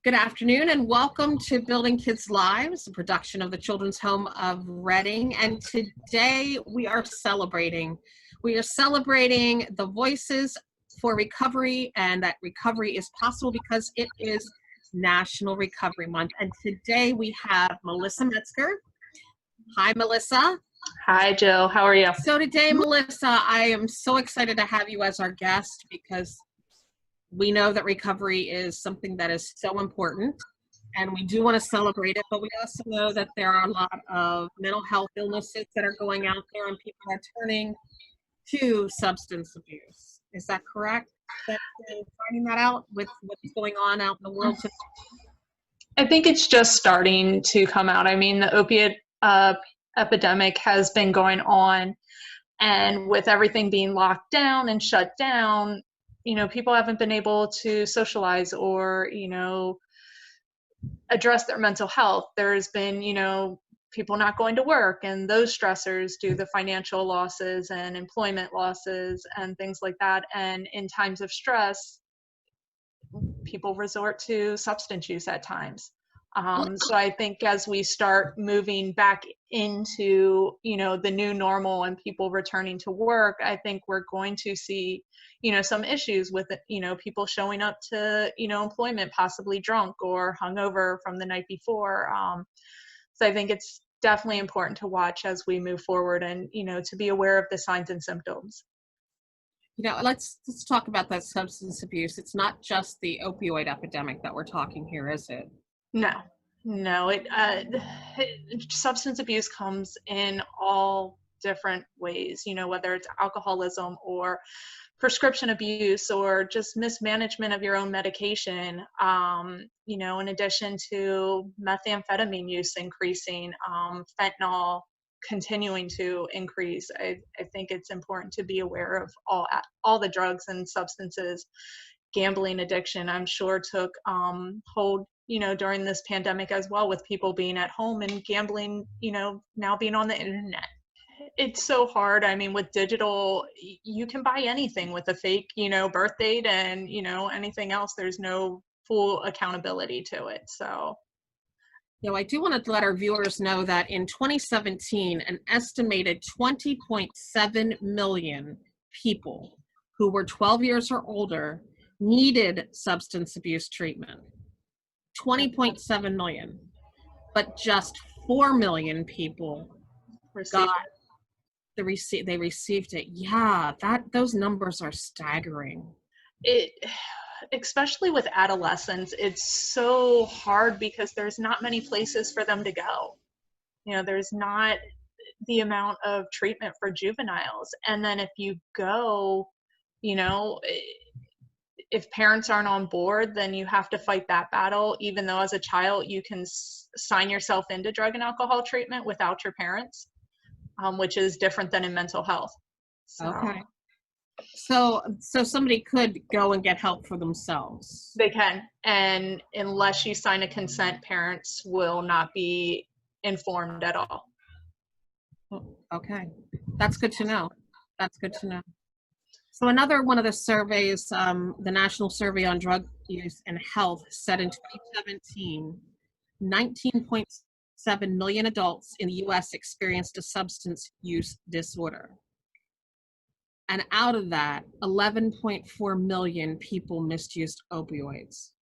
Good afternoon and welcome to Building Kids' Lives, a production of the Children's Home of Reading. And today we are celebrating. We are celebrating the voices for recovery, and that recovery is possible because it is National Recovery Month. And today we have Mellisa Metzger. Hi, Mellisa. Hi, Jill. How are you? So today, Mellisa, I am so excited to have you as our guest because we know that recovery is something that is so important, and we do want to celebrate it, but we also know that there are a lot of mental health illnesses that are going out there and people are turning to substance abuse. Is that correct? Finding that out with what's going on out in the world today? I think it's just starting to come out. I mean, the opiate epidemic has been going on, and with everything being locked down and shut down, people haven't been able to socialize or, address their mental health. There's been, people not going to work, and those stressors do the financial losses and employment losses and things like that. And in times of stress, people resort to substance use at times. So I think as we start moving back into, the new normal and people returning to work, I think we're going to see, some issues with it, people showing up to, employment possibly drunk or hungover from the night before. So I think it's definitely important to watch as we move forward and, to be aware of the signs and symptoms. Let's talk about that substance abuse. It's not just the opioid epidemic that we're talking here, is it? No. Substance abuse comes in all different ways, whether it's alcoholism or prescription abuse or just mismanagement of your own medication, in addition to methamphetamine use increasing, fentanyl continuing to increase. I think it's important to be aware of all the drugs and substances. Gambling addiction, I'm sure, took hold, during this pandemic as well, with people being at home and gambling, now being on the internet. It's so hard. I mean, with digital, you can buy anything with a fake, birth date and, anything else. There's no full accountability to it. So. I do want to let our viewers know that in 2017, an estimated 20.7 million people who were 12 years or older needed substance abuse treatment. 20.7 million, but just 4 million people they received it. Yeah, those numbers are staggering. Especially with adolescents, it's so hard because there's not many places for them to go. There's not the amount of treatment for juveniles. And then if you go, if parents aren't on board, then you have to fight that battle, even though as a child you can sign yourself into drug and alcohol treatment without your parents, which is different than in mental health. So. Okay. So somebody could go and get help for themselves. They can, and unless you sign a consent, parents will not be informed at all. Okay, that's good to know. So another one of the surveys, the National Survey on Drug Use and Health, said in 2017, 19.7 million adults in the U.S. experienced a substance use disorder. And out of that, 11.4 million people misused opioids.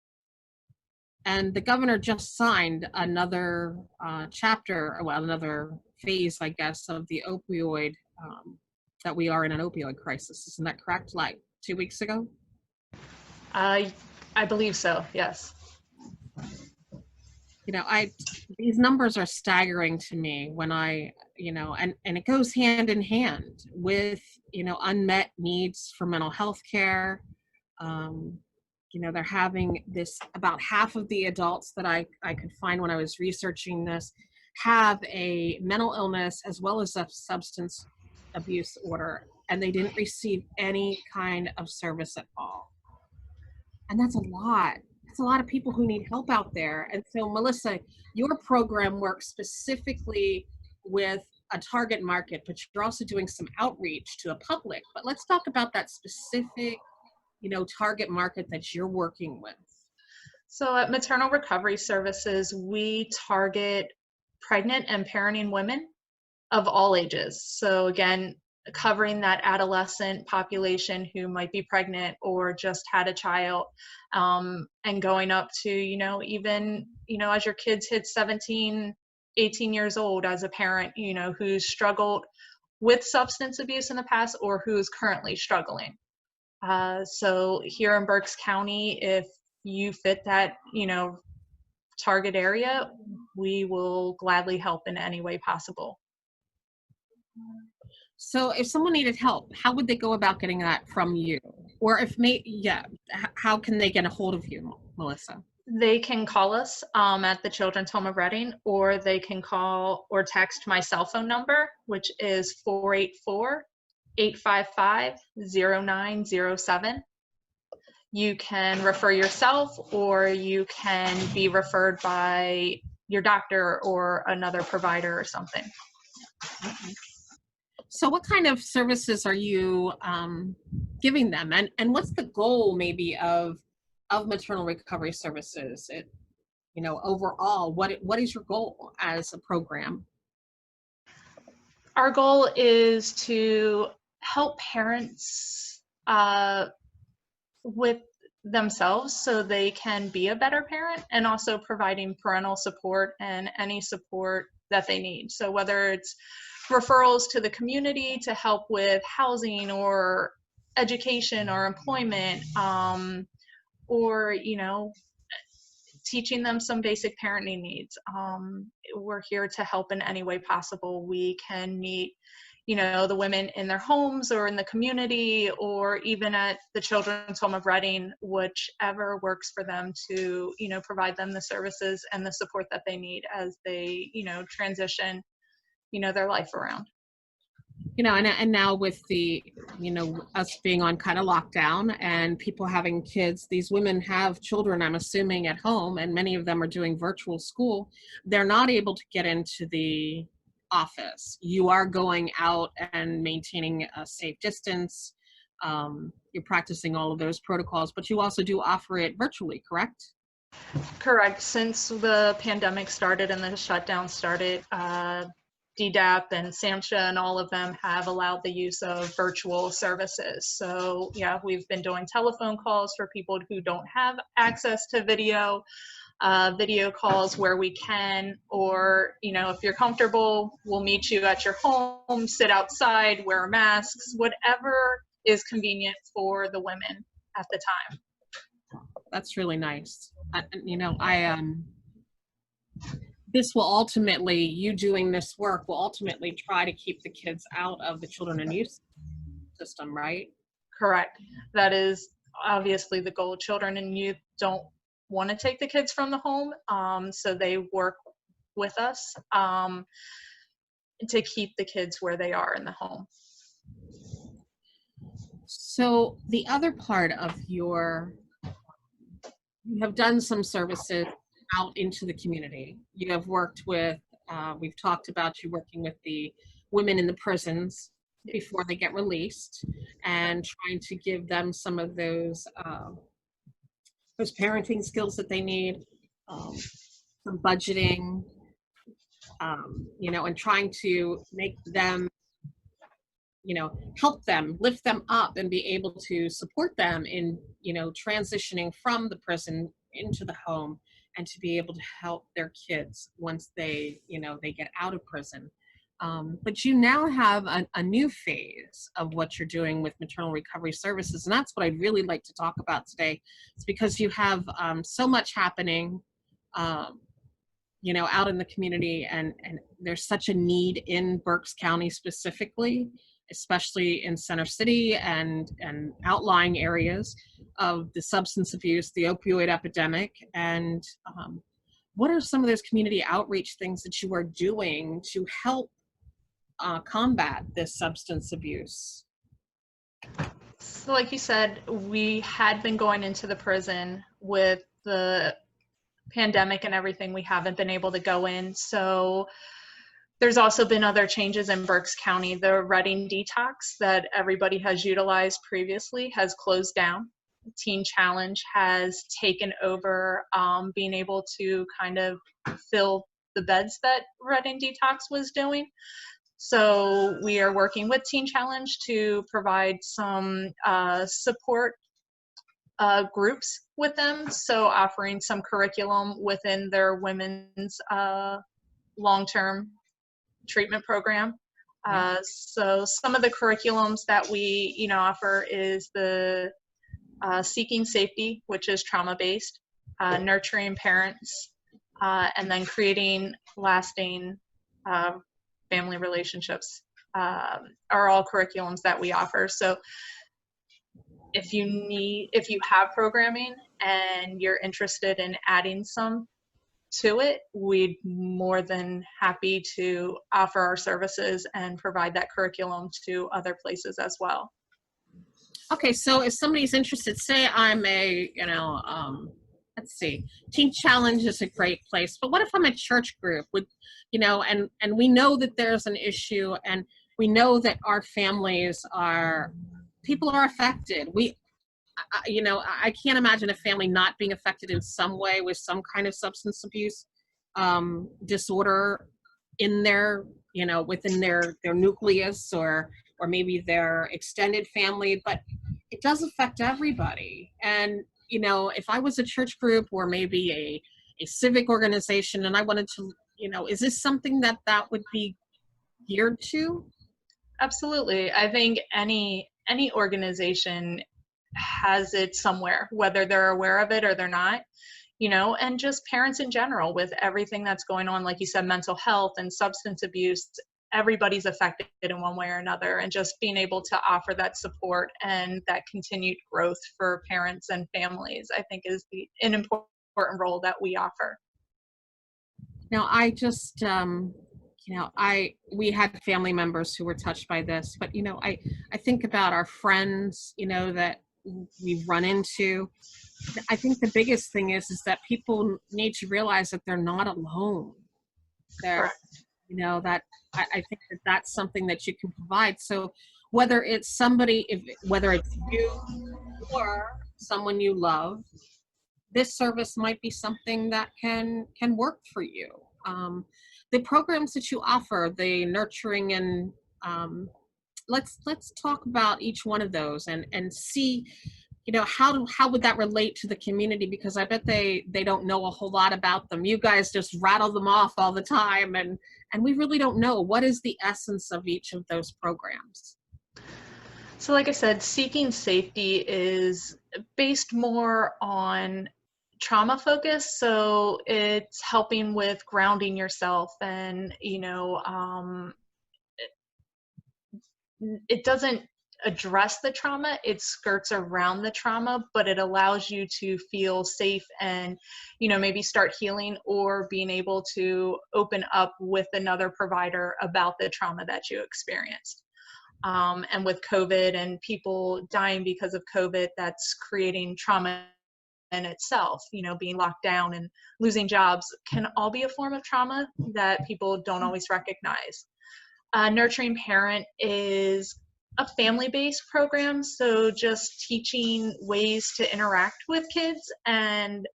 And the governor just signed another another phase, I guess, of the opioid, that we are in an opioid crisis. Isn't that correct? Like 2 weeks ago? I believe so, yes. These numbers are staggering to me when and it goes hand in hand with, unmet needs for mental health care. They're having this, about half of the adults that I could find when I was researching this have a mental illness as well as a substance abuse order, and they didn't receive any kind of service at all. And that's a lot. It's a lot of people who need help out there. And so, Mellisa, your program works specifically with a target market, but you're also doing some outreach to the public. But let's talk about that specific, target market that you're working with. So at Maternal Recovery Services, we target pregnant and parenting women of all ages. So again, covering that adolescent population who might be pregnant or just had a child, and going up to, even, as your kids hit 17, 18 years old, as a parent, who's struggled with substance abuse in the past or who's currently struggling. So here in Berks County, if you fit that, target area, we will gladly help in any way possible. So if someone needed help, how would they go about getting that from you? Or how can they get a hold of you, Mellisa? They can call us at the Children's Home of Reading, or they can call or text my cell phone number, which is 484-855-0907. You can refer yourself, or you can be referred by your doctor or another provider or something. Okay. So what kind of services are you giving them? And what's the goal maybe of Maternal Recovery Services? Overall, what is your goal as a program? Our goal is to help parents with themselves so they can be a better parent, and also providing parental support and any support that they need. So whether it's referrals to the community to help with housing or education or employment, or teaching them some basic parenting needs. We're here to help in any way possible. We can meet the women in their homes or in the community, or even at the Children's Home of Reading, whichever works for them, to provide them the services and the support that they need as they transition their life around. And now with the us being on kind of lockdown and people having kids, these women have children, I'm assuming, at home, and many of them are doing virtual school. They're not able to get into the office. You are going out and maintaining a safe distance. You're practicing all of those protocols, but you also do offer it virtually, correct? Correct. Since the pandemic started and the shutdown started, DDAP and SAMHSA and all of them have allowed the use of virtual services. So yeah, we've been doing telephone calls for people who don't have access to video calls where we can, or if you're comfortable, we'll meet you at your home, sit outside, wear masks, whatever is convenient for the women at the time. That's really nice. This will ultimately, you doing this work will ultimately try to keep the kids out of the children and youth system, right? Correct. That is obviously the goal. Children and youth don't want to take the kids from the home, so they work with us to keep the kids where they are in the home. So the other part of you have done some services out into the community. You have worked with, we've talked about you working with the women in the prisons before they get released, and trying to give them some of those parenting skills that they need, some budgeting, and trying to make them, help them, lift them up, and be able to support them in, transitioning from the prison into the home, and to be able to help their kids once they, they get out of prison. But you now have a new phase of what you're doing with Maternal Recovery Services, and that's what I'd really like to talk about today. It's because you have so much happening, out in the community, and there's such a need in Berks County specifically, especially in Center City and outlying areas of the substance abuse, the opioid epidemic. And what are some of those community outreach things that you are doing to help combat this substance abuse? So like you said, we had been going into the prison. With the pandemic and everything, we haven't been able to go in. So there's also been other changes in Berks County. The Reading detox that everybody has utilized previously has closed down. Teen Challenge has taken over, being able to kind of fill the beds that Red and Detox was doing. So we are working with Teen Challenge to provide some support groups with them. So offering some curriculum within their women's long-term treatment program. So some of the curriculums that we, offer is the Seeking Safety, which is trauma-based, Nurturing Parents, and then Creating Lasting Family Relationships are all curriculums that we offer. So if you have programming and you're interested in adding some to it, we'd more than happy to offer our services and provide that curriculum to other places as well. Okay, so if somebody's interested, say I'm let's see, Teen Challenge is a great place, but what if I'm a church group with, and we know that there's an issue, and we know that our people are affected. I can't imagine a family not being affected in some way with some kind of substance abuse disorder in their, within their nucleus or maybe their extended family, but it does affect everybody. And, if I was a church group or maybe a civic organization and I wanted to, is this something that would be geared to? Absolutely. I think any organization has it somewhere, whether they're aware of it or they're not, and just parents in general with everything that's going on, like you said, mental health and substance abuse, everybody's affected in one way or another, and just being able to offer that support and that continued growth for parents and families, I think is an important role that we offer. Now, I just, we had family members who were touched by this, but, I think about our friends, that we've run into. I think the biggest thing is that people need to realize that they're not alone. That I think that's something that you can provide. So whether it's whether it's you or someone you love, this service might be something that can work for you. The programs that you offer, the nurturing and let's talk about each one of those and see, how would that relate to the community? Because I bet they don't know a whole lot about them. You guys just rattle them off all the time, and we really don't know what is the essence of each of those programs. So like I said, Seeking Safety is based more on trauma focus. So it's helping with grounding yourself, and it doesn't address the trauma, it skirts around the trauma, but it allows you to feel safe and maybe start healing or being able to open up with another provider about the trauma that you experienced. And with COVID and people dying because of COVID, that's creating trauma in itself. Being locked down and losing jobs can all be a form of trauma that people don't always recognize. Nurturing Parent is a family-based program, so just teaching ways to interact with kids and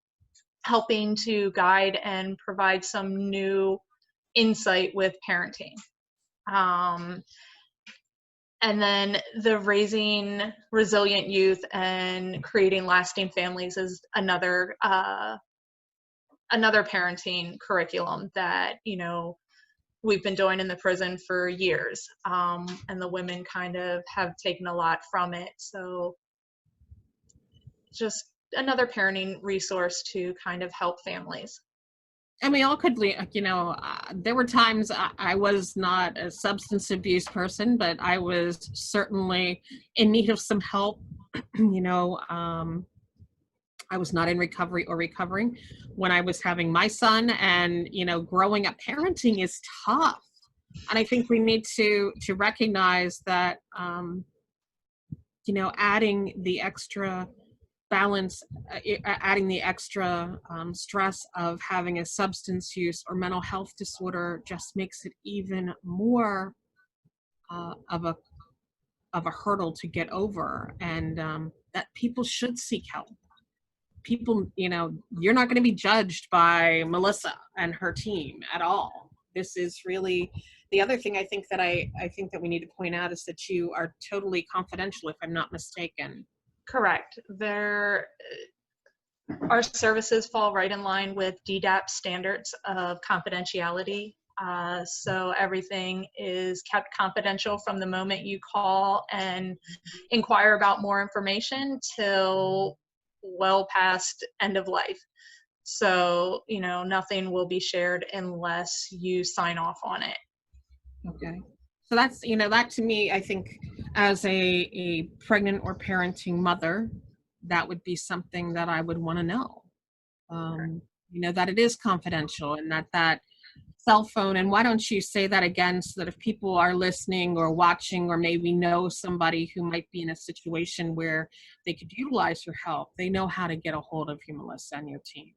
helping to guide and provide some new insight with parenting. And then the Raising Resilient Youth and Creating Lasting Families is another parenting curriculum that we've been doing in the prison for years, and the women kind of have taken a lot from it. So just another parenting resource to kind of help families. And we all could, there were times I was not a substance abuse person, but I was certainly in need of some help. I was not in recovery or recovering when I was having my son, and, growing up, parenting is tough. And I think we need to recognize that, adding the extra balance, adding the extra stress of having a substance use or mental health disorder just makes it even more of of a hurdle to get over, and that people should seek help. People, you're not going to be judged by Mellisa and her team at all. This is really the other thing I think that we need to point out is that you are totally confidential, if I'm not mistaken. Correct. Our services fall right in line with DDAP standards of confidentiality. So everything is kept confidential from the moment you call and inquire about more information till well past end of life. So, nothing will be shared unless you sign off on it. Okay. So that's, that to me, I think as a pregnant or parenting mother, that would be something that I would want to know. That it is confidential, and that cell phone, and why don't you say that again, so that if people are listening or watching or maybe know somebody who might be in a situation where they could utilize your help, they know how to get a hold of you, Mellisa, and your team.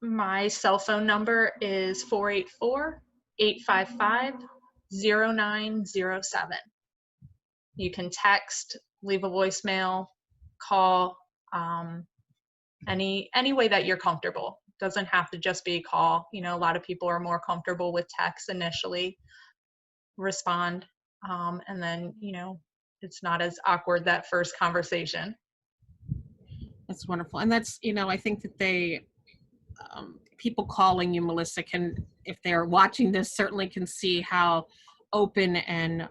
My cell phone number is 484-855-0907. You can text, leave a voicemail, call, any way that you're comfortable. Doesn't have to just be call. A lot of people are more comfortable with text initially, respond, and then, it's not as awkward that first conversation. That's wonderful. And that's, I think that people calling you, Mellisa, can, if they're watching this, certainly can see how open and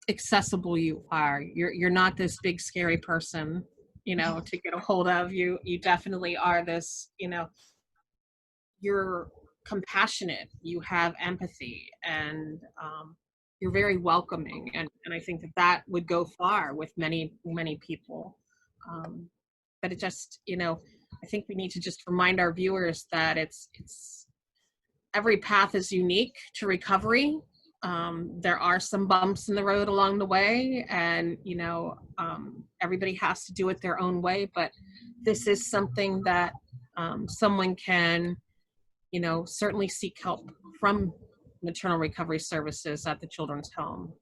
accessible you are. You're not this big scary person, to get a hold of. You definitely are this, you're compassionate, you have empathy, and you're very welcoming, and I think that would go far with many people. But it just, I think we need to just remind our viewers that it's every path is unique to recovery. There are some bumps in the road along the way, and everybody has to do it their own way, but this is something that someone can certainly seek help from Maternal Recovery Services at the children's home.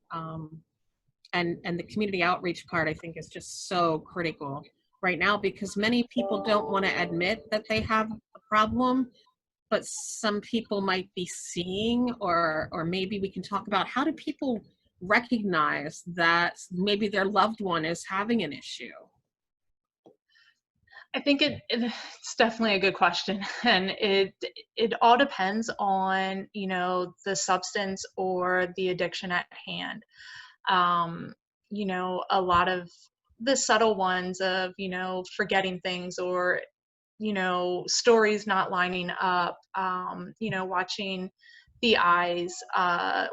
And the community outreach part, I think, is just so critical right now, because many people don't want to admit that they have a problem, but some people might be seeing, or maybe we can talk about, how do people recognize that maybe their loved one is having an issue? I think it's definitely a good question, and it all depends on the substance or the addiction at hand. A lot of the subtle ones of forgetting things, or stories not lining up, watching the eyes,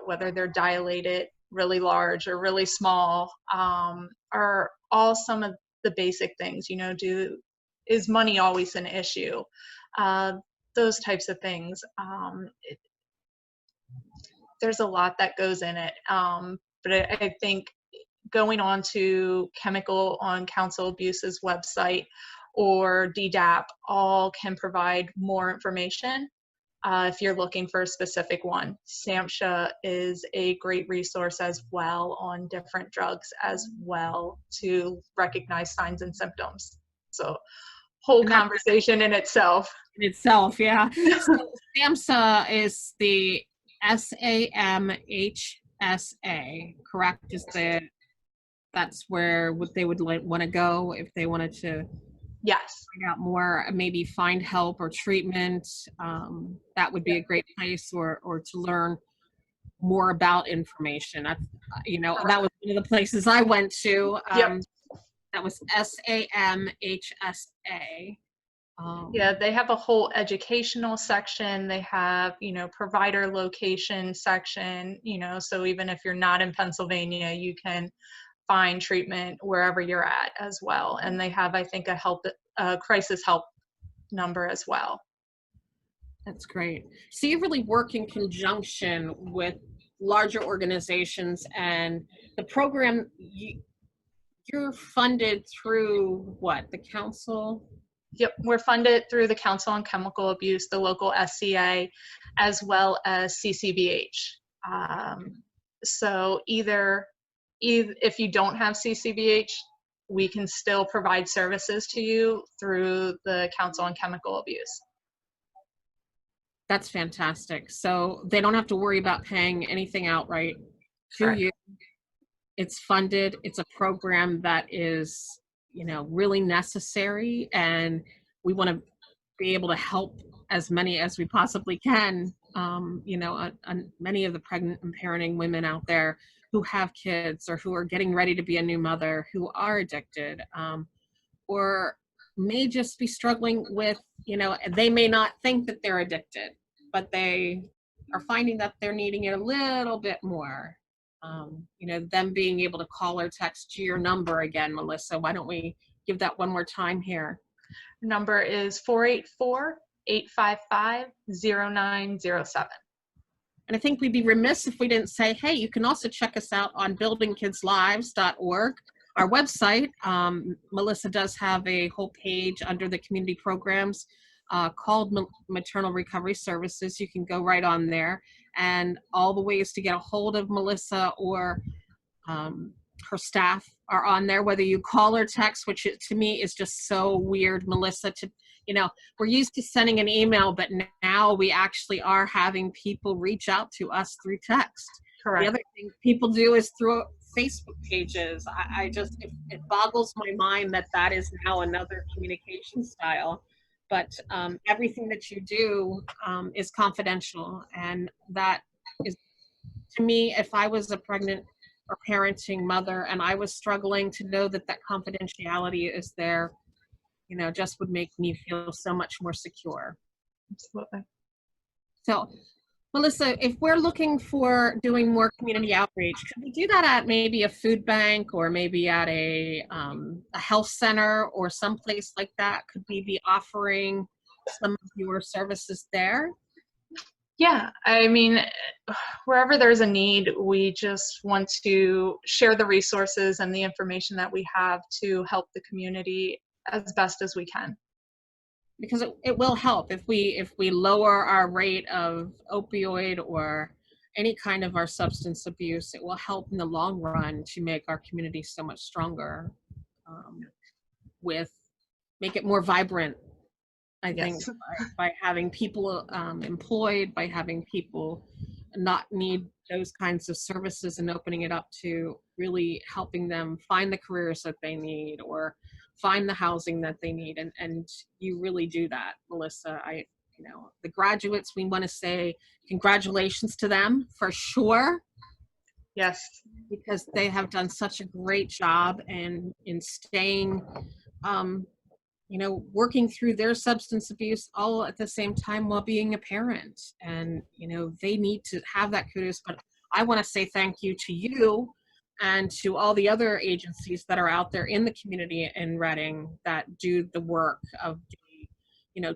whether they're dilated, really large or really small, are all some of the basic things. Is money always an issue? Those types of things. There's a lot that goes in it. But I think going on to Chemical on Counsel Abuse's website or DDAP all can provide more information if you're looking for a specific one. SAMHSA is a great resource as well on different drugs as well to recognize signs and symptoms. So whole conversation in itself. Yeah. So SAMHSA is the SAMHSA, correct? That's where they would want to go if they wanted to find out more, maybe find help or treatment. That would be a great place, or to learn more about information. That was one of the places I went to. That was SAMHSA. They have a whole educational section. They have, provider location section, so even if you're not in Pennsylvania, you can find treatment wherever you're at as well. And they have, I think, a crisis help number as well. That's great. So you really work in conjunction with larger organizations, and the program, you're funded through what, the council? Yep, we're funded through the Council on Chemical Abuse, the local SCA, as well as CCBH. So either if you don't have CCBH, we can still provide services to you through the Council on Chemical Abuse. That's fantastic. So they don't have to worry about paying anything outright to Correct. you. It's funded. It's a program that is, really necessary, and we want to be able to help as many as we possibly can. Many of the pregnant and parenting women out there who have kids or who are getting ready to be a new mother, who are addicted, or may just be struggling with, they may not think that they're addicted, but they are finding that they're needing it a little bit more. Them being able to call or text your number again, Mellisa. Why don't we give that one more time here? Number is 484-855-0907. And I think we'd be remiss if we didn't say, hey, you can also check us out on buildingkidslives.org, our website. Mellisa does have a whole page under the community programs called Maternal Recovery Services. You can go right on there, and all the ways to get a hold of Mellisa or her staff are on there, whether you call or text, which to me is just so weird, Mellisa, we're used to sending an email, but now we actually are having people reach out to us through text. Correct. The other thing people do is through Facebook pages. It boggles my mind that is now another communication style. But everything that you do is confidential. And that is, to me, if I was a pregnant or parenting mother and I was struggling, to know that confidentiality is there, just would make me feel so much more secure. Absolutely. So, Mellisa, if we're looking for doing more community outreach, could we do that at maybe a food bank or maybe at a health center or someplace like that? Could we be offering some of your services there? Yeah, I mean, wherever there's a need, we just want to share the resources and the information that we have to help the community as best as we can. Because it will help if we lower our rate of opioid or any kind of our substance abuse. It will help in the long run to make our community so much stronger, make it more vibrant. I think by having people employed, by having people not need those kinds of services, and opening it up to really helping them find the careers that they need or find the housing that they need. And you really do that, Mellisa. The graduates, we want to say congratulations to them for sure. Yes. Because they have done such a great job in staying, working through their substance abuse all at the same time while being a parent. And, they need to have that kudos. But I want to say thank you to you and to all the other agencies that are out there in the community in Reading that do the work of,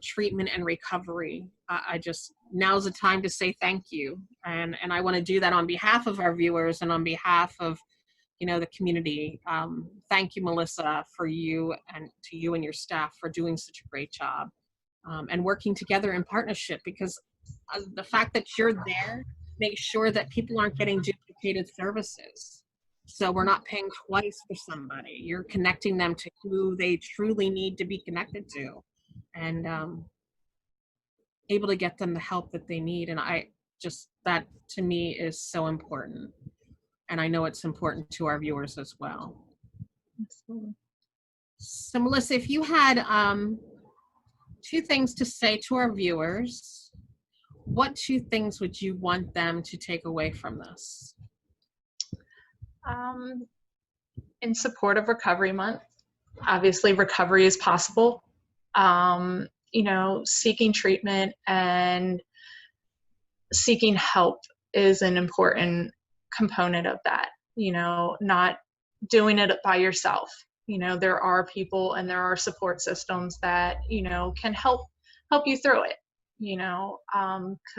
treatment and recovery. Now's the time to say thank you. And I want to do that on behalf of our viewers and on behalf of, the community. Thank you, Mellisa, for you and to you and your staff for doing such a great job and working together in partnership, because the fact that you're there makes sure that people aren't getting duplicated services. So we're not paying twice for somebody. You're connecting them to who they truly need to be connected to, and able to get them the help that they need. And that to me is so important. And I know it's important to our viewers as well. Absolutely. So Mellisa, if you had 2 things to say to our viewers, what 2 things would you want them to take away from this? In support of Recovery Month, obviously recovery is possible. Seeking treatment and seeking help is an important component of that. Not doing it by yourself. There are people and there are support systems that, can help you through it,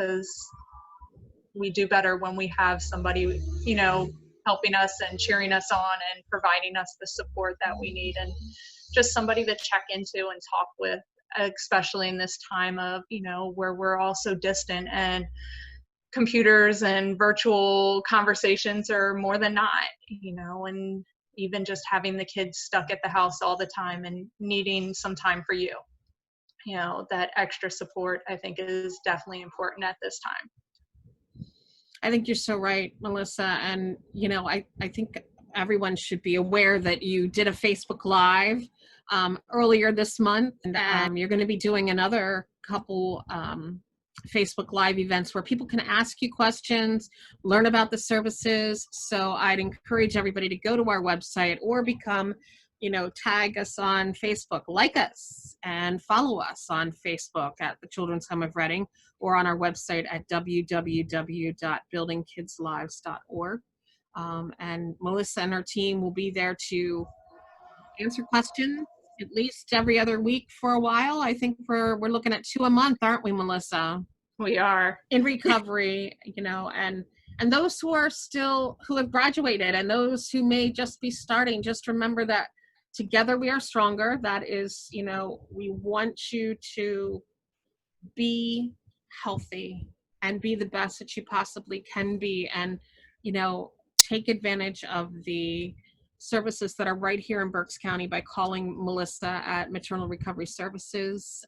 because we do better when we have somebody, helping us and cheering us on and providing us the support that we need, and just somebody to check into and talk with, especially in this time of, where we're all so distant and computers and virtual conversations are more than not, and even just having the kids stuck at the house all the time and needing some time for you. That extra support, I think, is definitely important at this time. I think you're so right, Mellisa. And, I think everyone should be aware that you did a Facebook Live earlier this month, and you're going to be doing another couple Facebook Live events where people can ask you questions, learn about the services. So I'd encourage everybody to go to our website or become, tag us on Facebook, like us, and follow us on Facebook at the Children's Home of Reading, or on our website at www.buildingkidslives.org. And Mellisa and her team will be there to answer questions at least every other week for a while. I think we're looking at 2 a month, aren't we, Mellisa? We are. In recovery, and those who have graduated, and those who may just be starting, just remember that together we are stronger. That is, we want you to be healthy and be the best that you possibly can be, and, take advantage of the services that are right here in Berks County by calling Mellisa at Maternal Recovery Services,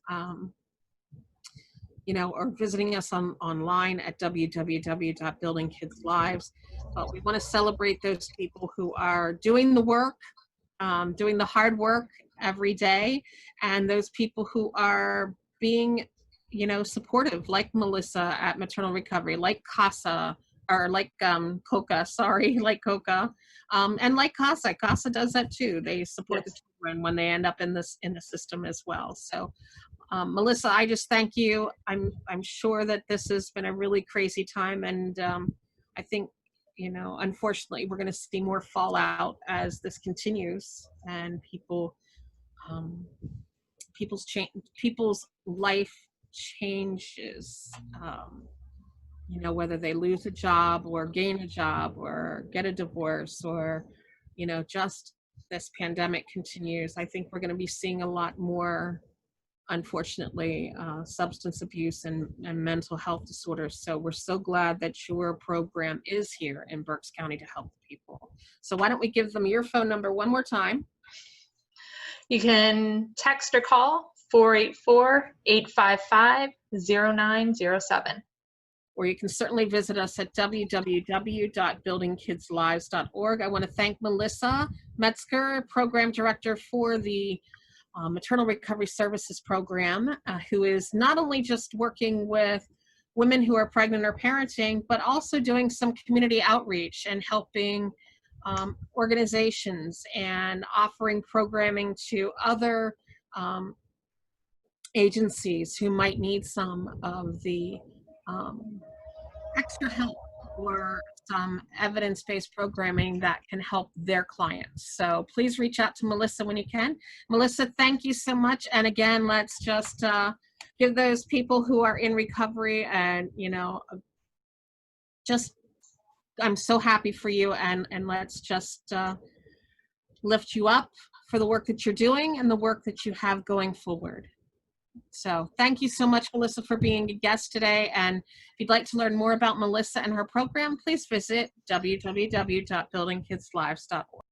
or visiting us online at www.buildingkidslives. But we want to celebrate those people who are doing the work, doing the hard work every day, and those people who are being, supportive, like Mellisa at Maternal Recovery, like CASA, or like COCA, like COCA, and like CASA. CASA does that too. They support the children when they end up in the system as well. So, Mellisa, I just thank you. I'm sure that this has been a really crazy time, and I think, unfortunately, we're going to see more fallout as this continues, and people's life changes. Whether they lose a job or gain a job or get a divorce, or, just this pandemic continues. I think we're going to be seeing a lot more, unfortunately, substance abuse and mental health disorders. So we're so glad that your program is here in Berks County to help people. So why don't we give them your phone number one more time? You can text or call 484-855-0907. Or you can certainly visit us at www.buildingkidslives.org. I want to thank Mellisa Metzger, Program Director for the Maternal Recovery Services Program, who is not only just working with women who are pregnant or parenting, but also doing some community outreach and helping organizations and offering programming to other agencies who might need some of the extra help or some evidence-based programming that can help their clients. So please reach out to Mellisa when you can. Mellisa, thank you so much. And again, let's just give those people who are in recovery, and, I'm so happy for you, and let's just lift you up for the work that you're doing and the work that you have going forward. So thank you so much, Mellisa, for being a guest today. And if you'd like to learn more about Mellisa and her program, please visit www.buildingkidslives.org.